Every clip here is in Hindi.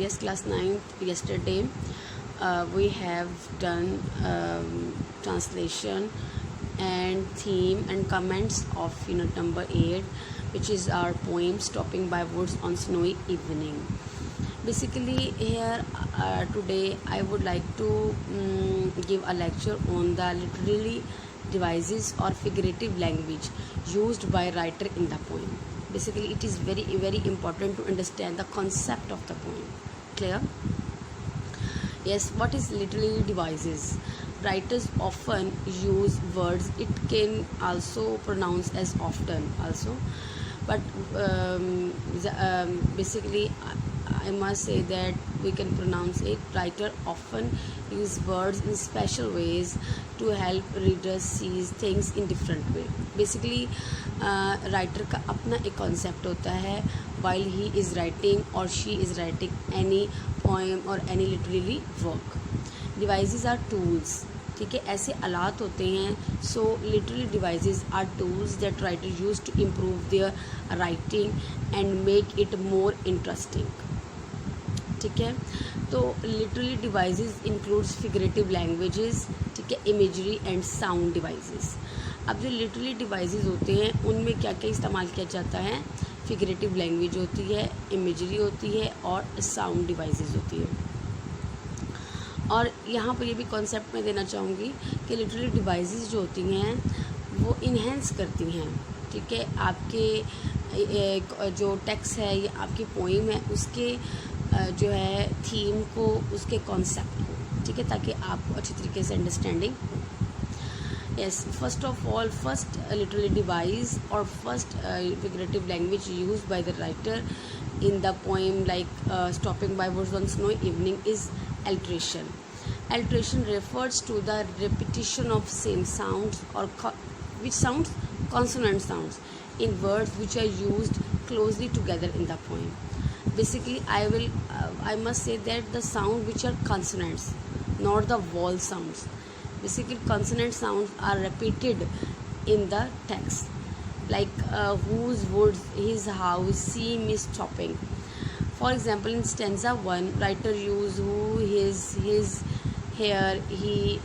yes, class 9th yesterday we have done translation and theme and comments of unit number 8, which is our poem Stopping by Woods on Snowy Evening. Basically here today I would like to give a lecture on the literary devices or figurative language used by writer in the poem. Basically it is very important to understand the concept of the poem. Clear? Yes, what is literary devices? Writers often use words. It can also pronounce as often also, but basically I must say that we can pronounce it. Writer often use words in special ways to help readers see things in different way. Basically writer का अपना एक concept होता है while he is writing or she is writing any poem or any literary work. Devices are tools. ठीक है, ऐसे आलात होते हैं. So literary devices are tools that writer use to improve their writing and make it more interesting. ठीक है, तो literary devices includes figurative languages, ठीक है, इमेजरी एंड साउंड डिवाइसेस. अब जो लिटररी डिवाइसेस होते हैं उनमें क्या क्या इस्तेमाल किया जाता है? फिगरेटिव लैंग्वेज होती है, इमेजरी होती है और साउंड डिवाइसेस होती है. और यहाँ पर ये भी कॉन्सेप्ट मैं देना चाहूँगी कि लिटररी डिवाइसेस जो होती हैं वो इन्हेंस करती हैं. ठीक है, आपके जो टेक्स्ट है या आपकी पोइम है उसके जो है थीम को, उसके कॉन्सेप्ट को, ठीक है, ताकि आपको अच्छी तरीके से अंडरस्टैंडिंग हो. Yes, first of all, first literary device or first figurative language used by the writer in the poem like Stopping by Woods on Snowy Evening is alliteration. Alliteration refers to the repetition of same sounds or which sounds consonant sounds in words which are used closely together in the poem. Basically, I must say that the sound which are consonants, not the vowel sounds. Basically, consonant sounds are repeated in the text, like whose woods, his house, see me stopping. For example, in stanza 1, writer use who, his, here, he,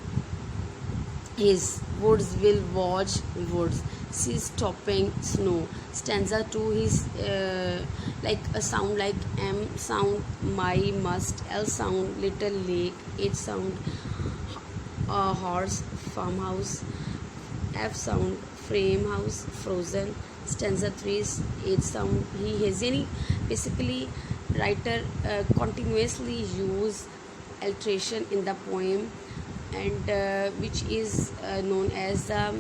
his, woods will watch, woods, see stopping, snow. Stanza 2 is like a sound like M sound, my, must, L sound, little lake, H sound, horse, farmhouse, F sound, frame house, frozen. Stanza 3 is H sound, he, his. Yani basically writer continuously use alliteration in the poem, and which is known as the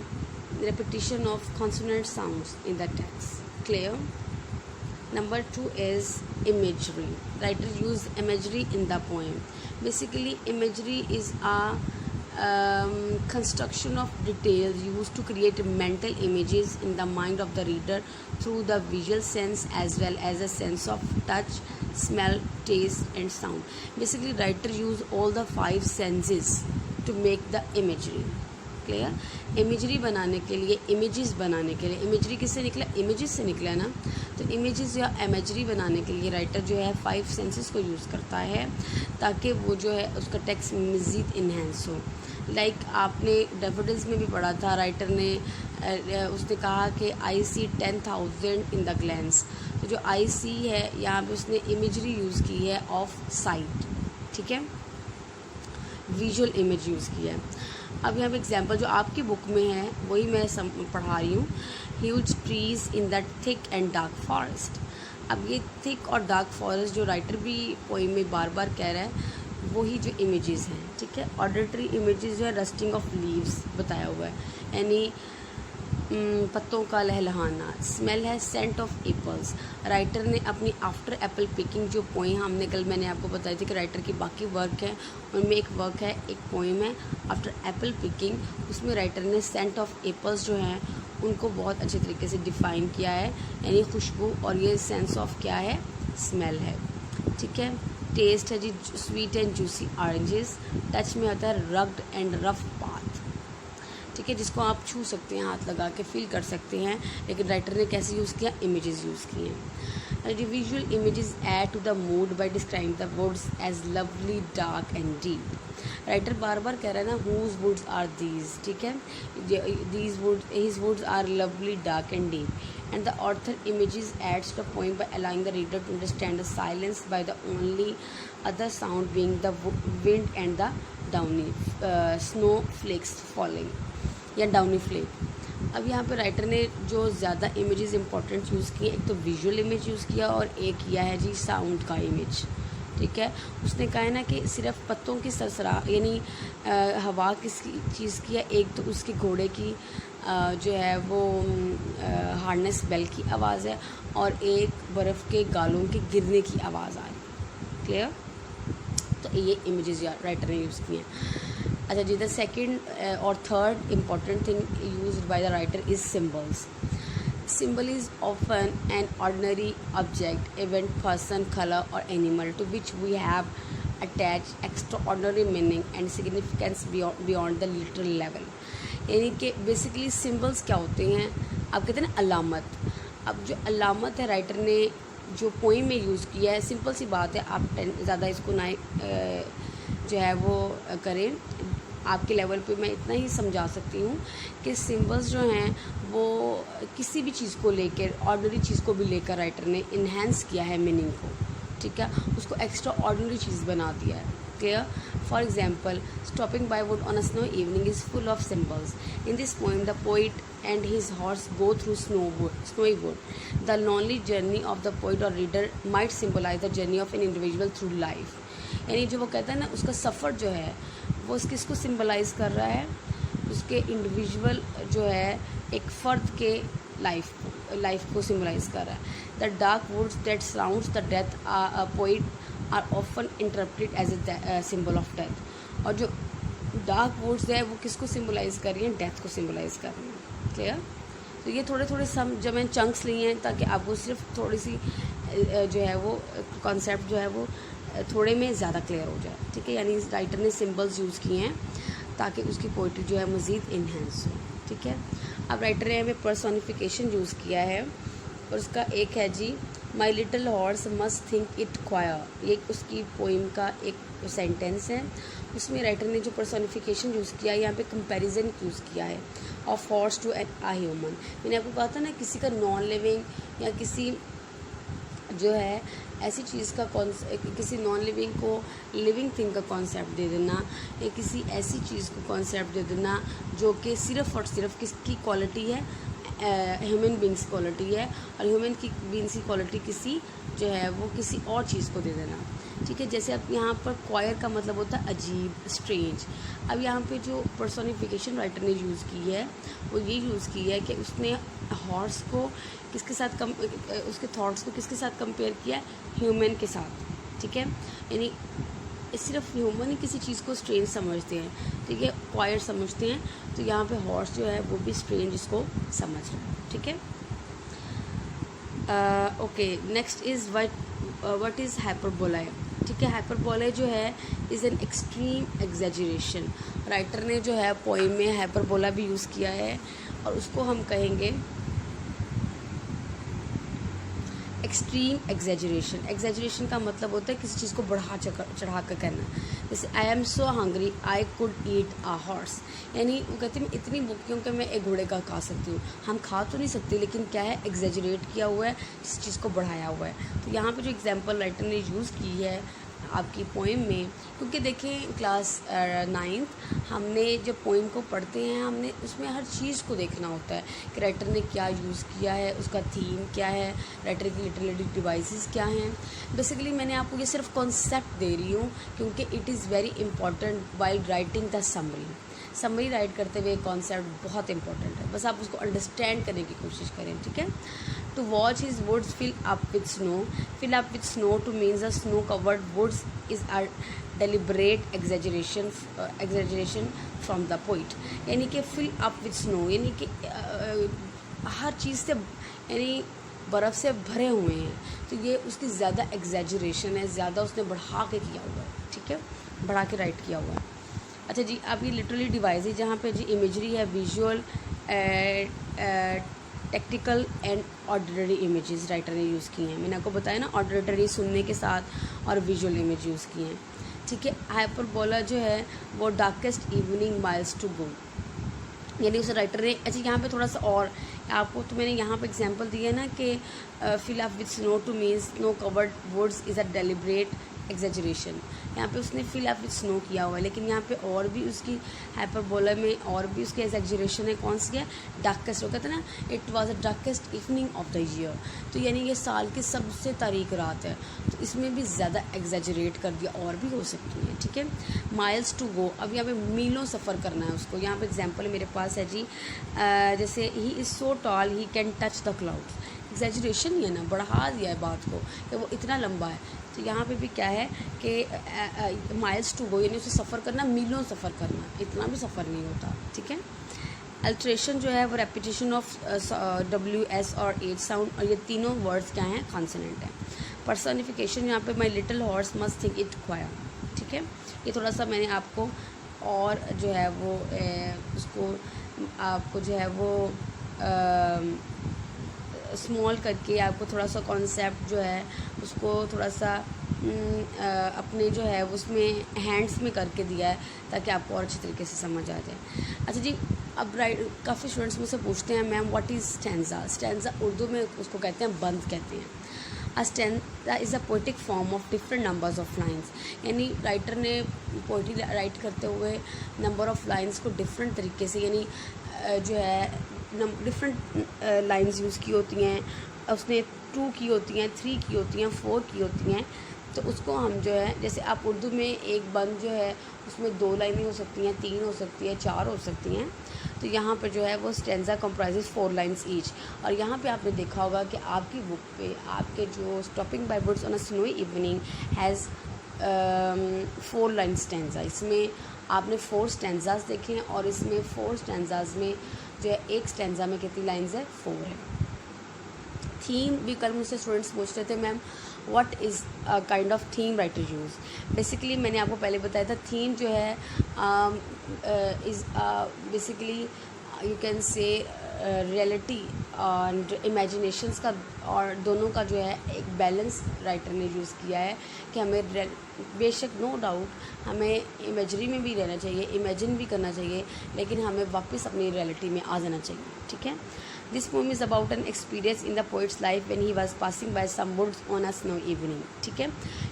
repetition of consonant sounds in the text. Clear? Number 2 is imagery. Writer use imagery in the poem. Basically imagery is a construction of details used to create mental images in the mind of the reader through the visual sense as well as a sense of touch, smell, taste and sound. Basically writer use all the 5 senses to make the imagery. Clear? Imagery बनाने के लिए, इमेजेस बनाने के लिए, इमेजरी किससे निकला? इमेजेस से निकला ना. तो इमेजेस या इमेजरी बनाने के लिए राइटर जो है 5 सेंसेस को यूज़ करता है ताकि वो जो है उसका टेक्स्ट मज़ीद इन्हेंस हो. लाइक आपने डैफोडिल्स में भी पढ़ा था, राइटर ने उसने कहा कि आई सी 10,000 इन द ग्लैंस. तो जो आई सी है यहाँ पे उसने इमेजरी यूज़ की है ऑफ साइट. ठीक है, विजुअल इमेज यूज़ किया है. अब यहाँ पे एग्जांपल जो आपकी बुक में है वही मैं पढ़ा रही हूँ. Huge trees in that thick and dark forest. अब ये थिक और डार्क फॉरेस्ट जो राइटर भी पोइम में बार बार कह रहा है वही जो इमेजेस हैं. ठीक है, ऑडिटरी इमेजेस जो है रस्टिंग ऑफ लीव्स बताया हुआ है, यानी पत्तों का लहलहाना. स्मेल है सेंट ऑफ एप्पल्स. राइटर ने अपनी आफ्टर एप्पल पिकिंग जो पोएम हमने कल मैंने आपको बताई थी कि राइटर की बाकी वर्क है उनमें एक वर्क है, एक पोएम है आफ्टर एप्पल पिकिंग. उसमें राइटर ने सेंट ऑफ एप्पल्स जो हैं उनको बहुत अच्छे तरीके से डिफ़ाइन किया है, यानी खुशबू, और ये सेंस ऑफ क्या है? स्मेल है. ठीक है, टेस्ट है जी sweet and juicy oranges. Touch में होता है रग्ड एंड रफ पाथ. ठीक है, जिसको आप छू सकते हैं, हाथ लगा के फील कर सकते हैं। लेकिन राइटर ने कैसे यूज़ किया, इमेजेस यूज़ किए हैं। The visual images add to the mood by describing the woods as lovely, dark and deep. Writer बार बार कह रहा है ना, whose woods are these, ठीक है, these woods, his woods are lovely, dark and deep. And the author images adds to the poem by allowing the reader to understand the silence by the only other sound being the wind and the downy snowflakes falling, या डाउनी फ्लेक। अब यहाँ पे राइटर ने जो ज़्यादा इमेजेस इंपॉर्टेंट यूज़ किए, एक तो विजुअल इमेज यूज़ किया और एक किया है जी साउंड का इमेज, ठीक है। उसने कहा है ना कि सिर्फ पत्तों की सरसरा यानी हवा किसी चीज़ की है, एक तो उसके घोड़े की जो है वो हार्नेस बेल की आवाज़ है, और एक बर्फ़ के गालों के गिरने की आवाज़ आ रही। क्लियर? तो ये इमेजेस राइटर ने यूज़ किए हैं। अच्छा जी, द सेकंड और third important thing used by the writer is symbols. Symbol is often an ordinary object, event, person, color or animal to which we have attached extraordinary meaning and significance beyond the literal level. यानी कि बेसिकली सिम्बल्स क्या होते हैं, आप कहते हैं ना अलामत। अब जो अलामत है राइटर ने जो पोइम में यूज़ किया है, सिंपल सी बात है, आप ज़्यादा इसको ना जो है वो करें, आपके लेवल पे मैं इतना ही समझा सकती हूँ कि सिंबल्स जो हैं वो किसी भी चीज़ को लेकर, ऑर्डिनरी चीज़ को भी लेकर राइटर ने इन्हेंस किया है मीनिंग को, ठीक है, उसको एक्स्ट्रा ऑर्डिनरी चीज़ बना दिया है। Clear? For example, stopping by would on a snow evening is full of symbols. In this poem the poet and his horse go through snowy wood. The lonely journey of the poet or reader might symbolize the journey of an individual through life. यानी जो वो कहता है ना, उसका सफ़र जो है वो किसको सिंबलाइज कर रहा है, उसके इंडिविजुअल जो है एक फ़र्द के लाइफ को सिंबलाइज कर रहा है। The dark woods that surrounds the death poet are often interpreted as a symbol of death. और जो डार्क वुड्स है वो किसको सिंबलाइज कर रही हैं, डेथ को सिंबलाइज कर रही हैं। क्लियर? तो ये थोड़े थोड़े सम जब मैंने चंक्स लिए हैं ताकि आपको सिर्फ थोड़ी सी जो है वो कॉन्सेप्ट जो है वो थोड़े में ज़्यादा क्लियर हो जाए, ठीक है। यानी राइटर ने सिंबल्स यूज़ किए हैं ताकि उसकी पोइट्री जो है मज़ीद इन्हेंस हो, ठीक है। अब राइटर ने हमें पर्सोनिफिकेशन यूज़ किया है, और उसका एक है जी, my little horse must think it queer. ये उसकी पोइम का एक सेंटेंस है। उसमें राइटर ने जो पर्सोनिफिकेशन यूज़ किया है, यहाँ पे कंपैरिजन यूज़ किया है of horse to an a human. मैंने आपको कहा था ना, किसी का नॉन लिविंग या किसी जो है ऐसी चीज़ का किसी नॉन लिविंग को लिविंग थिंग का कॉन्सेप्ट दे देना, या किसी ऐसी चीज़ को कॉन्सेप्ट दे देना जो कि सिर्फ़ और सिर्फ किसकी क्वालिटी है, ह्यूमन बींग्स क्वालिटी है, और ह्यूमन की बींग्स की क्वालिटी किसी जो है वो किसी और चीज़ को दे देना, ठीक है। जैसे अब यहाँ पर क्वायर का मतलब होता है अजीब, स्ट्रेंज। अब यहाँ पे जो पर्सोनिफिकेशन राइटर ने यूज़ की है वो ये यूज़ की है कि उसने हॉर्स को किसके साथ उसके थॉट्स को किसके साथ कंपेयर किया है, ह्यूमन के साथ, ठीक है। यानी सिर्फ ह्यूमन ही किसी चीज़ को स्ट्रेंज समझते हैं, ठीक है, क्वायर समझते हैं, तो यहाँ पे हॉर्स जो है वो भी स्ट्रेंज इसको समझ रहा है, ठीक है। Okay, next is what is hyperbola, ठीक है। हाइपरबोला जो है is an extreme exaggeration. Writer ने जो है पोइम में हाइपरबोला भी यूज़ किया है, और उसको हम कहेंगे एक्सट्रीम एग्जैजरेशन। एग्जैजरेशन का मतलब होता है किसी चीज़ को बढ़ा चढ़ा कर कहना। जैसे I am so hungry I could eat a horse, यानी वो कहते हैं मैं इतनी भूखी हूँ कि मैं एक घोड़े का खा सकती हूँ। हम खा तो नहीं सकते, लेकिन क्या है, एग्जैजरेट किया हुआ है, इस चीज़ को बढ़ाया हुआ है। तो यहाँ पे जो एग्जांपल राइटर ने यूज़ की है आपकी पोइम में, क्योंकि देखें क्लास 9th हमने जब पोइम को पढ़ते हैं हमने उसमें हर चीज़ को देखना होता है कि राइटर ने क्या यूज़ किया है, उसका थीम क्या है, राइटर की लिटरेरी डिवाइसेस क्या हैं। बेसिकली मैंने आपको ये सिर्फ कॉन्सेप्ट दे रही हूँ क्योंकि it is very important while writing the summary right करते हुए कॉन्सेप्ट बहुत इंपॉर्टेंट है, बस आप उसको अंडरस्टैंड करने की कोशिश करें, ठीक है। To watch his woods fill up with snow to means the snow covered woods is a deliberate exaggeration from the poet। यानी कि fill up with snow यानी कि हर चीज़ से यानी बर्फ़ से भरे हुए हैं, तो ये उसकी ज़्यादा एग्जैजरेशन है, ज़्यादा उसने बढ़ा के किया हुआ है, ठीक है, बढ़ा के राइट किया हुआ है। अच्छा जी, अब ये लिटरली डिवाइस है जहाँ पे जी इमेजरी है, visual, technical and auditory images writer ने यूज़ की हैं। मैंने आपको बताया ना, ऑडिटरी सुनने के साथ और विजुअल इमेज यूज़ की हैं, ठीक है। हाइपरबोला जो है वो darkest evening miles to go, यानी उस राइटर ने, अच्छा यहाँ पे थोड़ा सा और आपको, तो मैंने यहाँ पे एग्जांपल दिया ना कि fill up with snow to means snow covered woods is a deliberate exaggeration. यहाँ पे उसने फिल अप विद स्नो किया हुआ है, लेकिन यहाँ पे और भी उसकी हाइपरबोला में और भी उसकी एग्जेजरेशन है। कौन सी है? डार्केस्ट। वो कहते हैं ना, it was a darkest evening of the year, तो यानी ये साल की सबसे तारीक रात है, तो इसमें भी ज़्यादा एग्जेजरेट कर दिया, और भी हो सकती है, ठीक है। माइल्स टू गो, अब यहाँ पे मीलों सफ़र करना है उसको। यहाँ पे एग्जाम्पल मेरे पास है जी, जैसे he is so tall he can touch the clouds. Exaggeration ही है ना, बढ़ा दिया है बात को कि वो इतना लंबा है। तो यहाँ पे भी क्या है कि माइल्स टू गो, यानी उसे सफ़र करना, मीलों सफ़र करना, इतना भी सफ़र नहीं होता, ठीक है। अल्ट्रेशन जो है वो रेपिटेशन ऑफ डब्ल्यू एस और एच साउंड, और ये तीनों वर्ड्स क्या हैं? कॉन्सोनेंट हैं। पर्सनिफिकेशन, यहाँ पे my little horse must think it queer, ठीक है। ये थोड़ा सा मैंने आपको और जो है वो उसको आपको जो है वो स्मॉल करके आपको थोड़ा सा कॉन्सेप्ट जो है उसको थोड़ा सा अपने जो है उसमें हैंड्स में करके दिया है, ताकि आपको और अच्छी तरीके से समझ आ जाए। अच्छा जी, अब काफ़ी स्टूडेंट्स मुझसे पूछते हैं, ma'am what is stanza? Stanza Urdu में उसको कहते हैं बंद कहते हैं। A stanza is a poetic form of different numbers of lines, यानी राइटर ने पोइट्री राइट करते हुए नंबर ऑफ लाइन्स को डिफरेंट तरीके से, यानी जो है डिफरेंट लाइन्स यूज़ की होती हैं, उसने 2 की होती हैं, 3 की होती हैं, 4 की होती हैं। तो उसको हम जो है, जैसे आप उर्दू में एक बंद जो है उसमें 2 लाइनें हो सकती हैं, 3 हो सकती है, 4 हो सकती हैं। तो यहाँ पर जो है वो स्टैंजा कंप्राइजेज 4 लाइन्स ईच। और यहाँ पे आपने देखा होगा कि आपकी बुक पे आपके जो stopping by words on a snowy evening has 4 line stanza, इसमें आपने 4 स्टैंजाज देखे हैं, और इसमें 4 स्टैंजाज में जो है एक स्टैंजा में कितनी लाइन्स है? 4 है। थीम भी कल मुझसे स्टूडेंट्स पूछ रहे थे, ma'am what is kind of theme writer use? Basically मैंने आपको पहले बताया था, थीम जो है is basically you can say reality and imaginations का, और दोनों का जो है एक बैलेंस राइटर ने यूज़ किया है कि हमें बेशक नो डाउट हमें इमेजरी में भी रहना चाहिए, इमेजिन भी करना चाहिए, लेकिन हमें वापस अपनी रियलिटी में आ जाना चाहिए, ठीक है। This poem is about an experience in the poet's life when he was passing by some woods on a snow evening, ठीक है।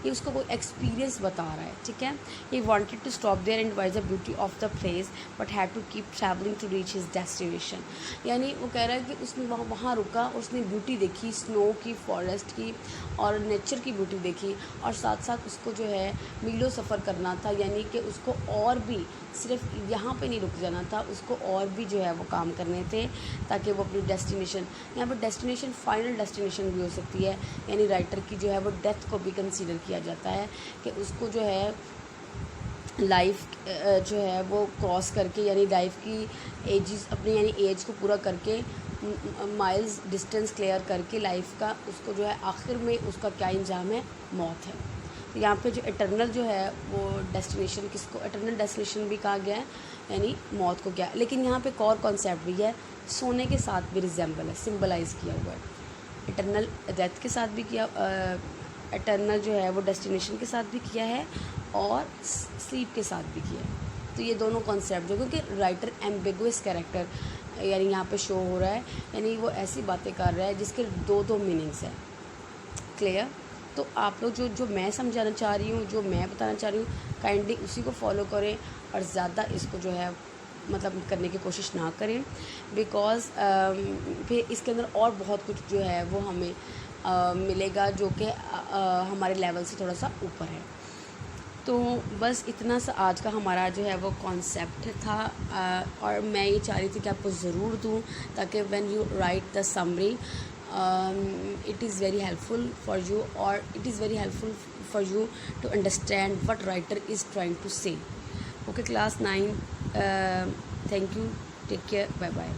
ये उसको कोई एक्सपीरियंस बता रहा है, ठीक है। He wanted to stop there and wise the beauty of the place but had to keep travelling to reach his destination, यानी वो कह रहा है कि उसने वहाँ रुका, उसने ब्यूटी देखी स्नो की, फॉरेस्ट की और नेचर की ब्यूटी देखी, और साथ साथ उसको जो है मीलों सफ़र करना था, यानी कि उसको और भी सिर्फ यहाँ पे नहीं रुक जाना था, उसको और भी जो है वो काम करने थे, ताकि वो अपनी डेस्टिनेशन, यहाँ पर डेस्टिनेशन फाइनल डेस्टिनेशन भी हो सकती है, यानी राइटर की जो है वो डेथ को भी कंसीडर किया जाता है कि उसको जो है लाइफ जो है वो क्रॉस करके, यानी लाइफ की एजेस अपनी, यानी एज को पूरा करके, माइल्स डिस्टेंस क्लियर करके लाइफ का, उसको जो है आखिर में उसका क्या इंजाम है? मौत है। तो यहाँ पे जो इटर्नल जो है वो डेस्टिनेशन, किसको इटर्नल डेस्टिनेशन भी कहा गया है, यानी मौत को क्या, लेकिन यहाँ पे एक और कॉन्सेप्ट भी है, सोने के साथ भी रिजेंबल है, सिम्बलाइज़ किया हुआ है। इटर्नल डेथ के साथ भी किया, इटर्नल जो है वो डेस्टिनेशन के साथ भी किया है, और स्लीप के साथ भी किया है। तो ये दोनों कॉन्सेप्ट जो, क्योंकि राइटर एम्बिगुअस कैरेक्टर यानी यहाँ पे शो हो रहा है, यानी वो ऐसी बातें कर रहा है जिसके दो मीनिंग्स हैं। क्लियर? तो आप लोग जो मैं समझाना चाह रही हूँ, जो मैं बताना चाह रही हूँ, काइंडली उसी को फॉलो करें, और ज़्यादा इसको जो है मतलब करने की कोशिश ना करें, बिकॉज़ फिर इसके अंदर और बहुत कुछ जो है वो हमें मिलेगा, जो कि हमारे लेवल से थोड़ा सा ऊपर है। तो बस इतना सा आज का हमारा जो है वो कॉन्सेप्ट था, और मैं ये चाह रही थी कि आपको ज़रूर दूँ, ताकि when you right the summary it is very helpful for you, or it is very helpful for you to understand what writer is trying to say. Okay, class 9, thank you, take care, bye bye.